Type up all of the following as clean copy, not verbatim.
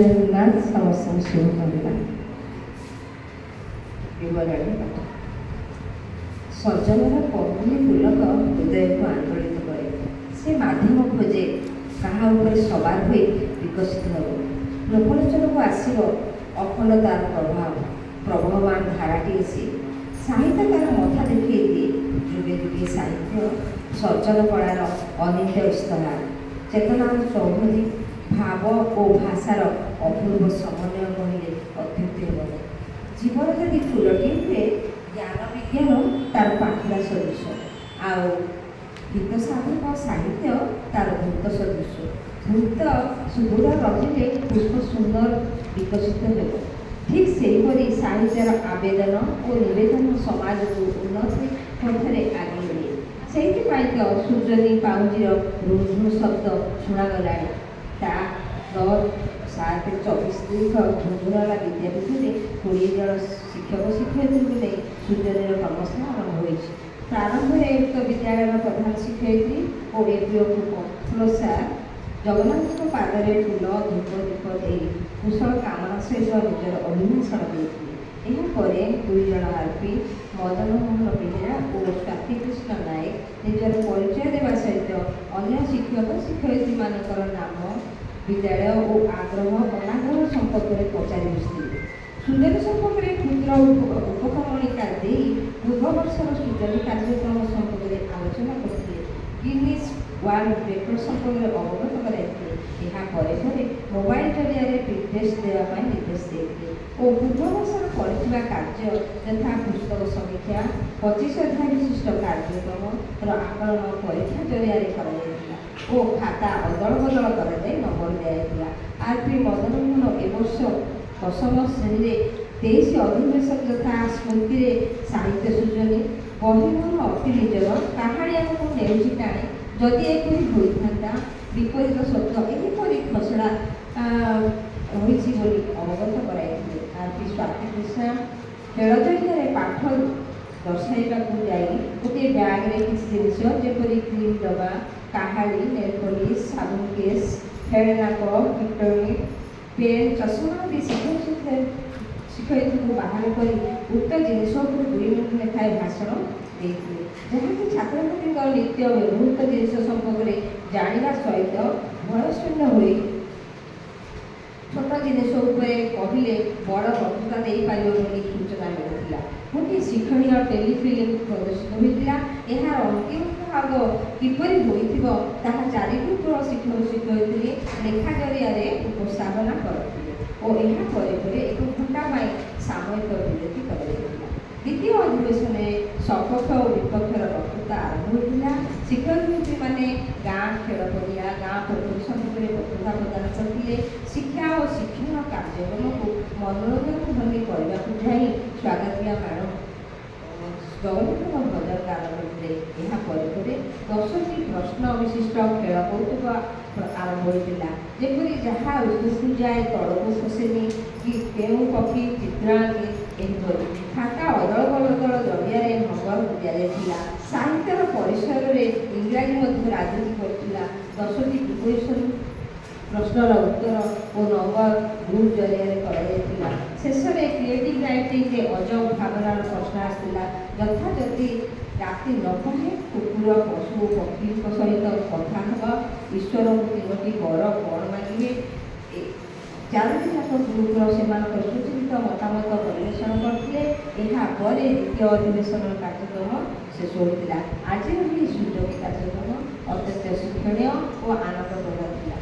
जगन्नाथ समस्त शुभकामना विवरणी पाठ सज्जनर पहुली पुलक हृदय को आंदोलित करे से माध्यम खोजे कहा सवार हो विकसित हो लोकलोचन को आसव अखंडतार प्रभावान धाराटी से साहित्य तार मथा देखी दिए जुगे जुगे साहित्य सर्जन कलार अनित्य इस्तहार चेतनार चौधरी भाव और भाषार अपूर्व समन्वय कहले अत्युक्ति हेब जीवन जदि फुलटी हुए ज्ञान विज्ञान तार पाखुड़ा सदृश आउ गीत साधक साहित्य तार भूत सदृश भूत सुदूर रचिले पुष्प सुंदर विकसित हेब ठीक सेहीपरि साहित्यर आवेदन और निवेदन समाज को उन्नति पथरे आगे बढ़े से सूर्यनी पाउजीर रुझु शब्द शुणागला 10/7/24 तारीख झुंझुनवाला विद्यापीठ में 20 जन शिक्षक शिक्षयित्री को नहीं सूर्यनीर कर्मशाला आरंभ हो प्रारंभ में उक्त विद्यालय प्रधान शिक्षयित्री और एपीओ सार जगन्नाथ पादरे फूल धूप दीप दे कुशल कामना सहित निजर अभिभाषण देते यहाँ 2 जन आरपी मदन मोहन बेहेरा और स्वाति कृष्ण नायक निजर परिचय देवा सहित अन्य शिक्षक शिक्षयित्री मानकर नाम विद्यालय और आग्रह अनाग्रह संपर्क में पचारि बसते सूर्यनी संपर्क में क्षुद्र उपक्रमणिका दे पूर्व वर्षर सूर्यनी कार्यक्रम संपर्क में आलोचना करते गिनीज वर्ल्ड रेकर्ड संपर्क में अवगत कराइते मोबाइल जरिया निर्देश देवाई निर्देश देते और पूर्व वर्षर कर कार्य यथा पुस्तक समीक्षा 25 अध्याय विशिष्ट कार्यक्रम आकलन परीक्षा जरिया और खाता अदल बदल कर नंबर दिया आरपी मदन मोहन ए वर्ष 10म श्रेणी 23 अधिवेशन यथा स्मृति साहित्य सूचनी बहिमन अति निजर कहानी आमको नेउची टाणे जदि एपरी होता विपरीत शब्द एपरी खसड़ा रही अवगत कराई आरपी स्वाति कृष्ण खेल जरिया पाठ दर्शाइबा जाई गोटे ब्याग्रे किसी जिन जपरी क्रीम डबा काहाड़ी नेल पॉलिश साबुन केस हेडनाक कीटनी पेन चषमा आदि शिक्षयित्री को बाहर कर उक्त जिनस 2 मिनिट लेखाएं भाषण देते जहाँकि छात्र छात्री नित्य व्यवहृत जिन संपर्क में जाना सहित भयशून्य हो छोट जिन कहले बड़ बक्तृता दे पार सूचना मिलता गोटे शिक्षणीय टेलीफिल्म प्रदर्शित होता यार अंतिम भाग किपरि होइथिबो ताहा 4 ग्रुपर शिक्षक शिक्षयित्री लेखा जरिया उपस्थापना करते और यहाँ पर 1 घंटा सामयिक विरति कर द्वितीय अधिवेशन सपक्ष और विपक्षर वक्तृता आरंभ होता शिक्षयित्री मैंने गाँ खेल पड़िया गाँ पोखरी संपर्क में वक्तृता प्रदान करते शिक्षा और शिक्षण कार्यक्रम को मनोरंजन ढंगे करने को जाई स्वागतिया मैडम जगन्नाथ भजन गान करते यहाँ 10टी प्रश्न विशिष्ट खेल कौतुक आरंभ होता जपरी जहाँ ऊपर जाए तलू खसेनी कि केउ पक्षी चित्रांगी एहीपरि खाता अदल बदल जरिया नंबर दिया साहित्यर परिसर में इंग्राजी राजनीति करता 10टी प्रिपरेशन प्रश्नर उत्तर और नंबर ग्रुप जरिया शेष में क्रिएटिव राइटिंग अजब भावनार प्रश्न आसाला यथा जदि राति न कहे कुकुर पशु पक्षी सहित कथा हम ईश्वर को 3टी वर कौन मांगे 4टी जाक ग्रुपर से सुचित मतामत परिवेशन करते द्वितीय अधिवेशन कार्यक्रम शेष होता आज सुजोगी कार्यक्रम अत्यंत शिक्षणीय और आनंदप्रद था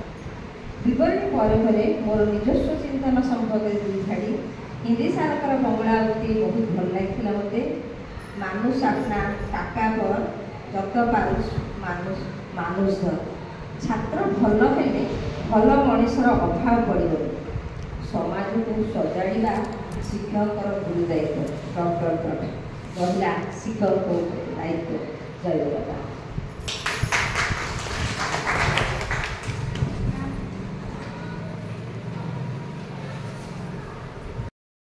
विवरणी मोर निजस्व चिंतन संपर्क 2 झाड़ी हिंदी सारकर बंगलावती बहुत भल लगी मत मानुष अपना टाका पर जत पारुष मानुष मानुष छात्र भल हेले भल मनीषर अभाव पड़ो समाज को सजाड़ा शिक्षक गुरु दायित्व डॉक्टर रहा शिक्षक दायित्व जय बाबा।